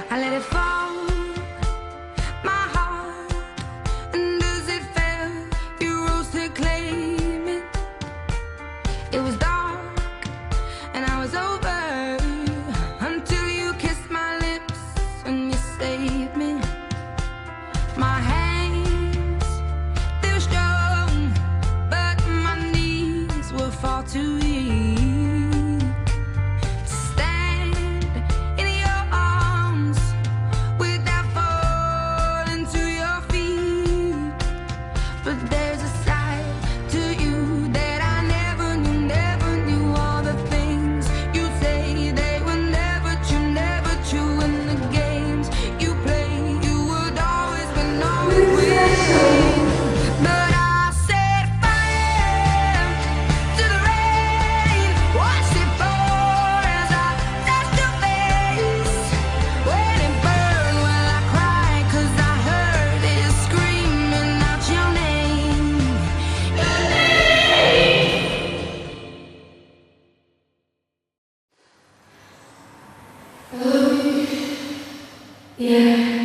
I let it fall, my heart, and as it fell, you rose to claim it. It was dark, and I was over, until you kissed my lips and you saved me. My hands, they were strong, but my knees were far too weak to stand in your arms without falling to your feet. But there's a side to you that I never knew all the things you say, they were never true, and the games you play, you would always win, always win. But I set fire to the rain, watched it pour as I touched your face. When it burned, well I cried, 'cause I heard it screaming out your name, your name. Yeah.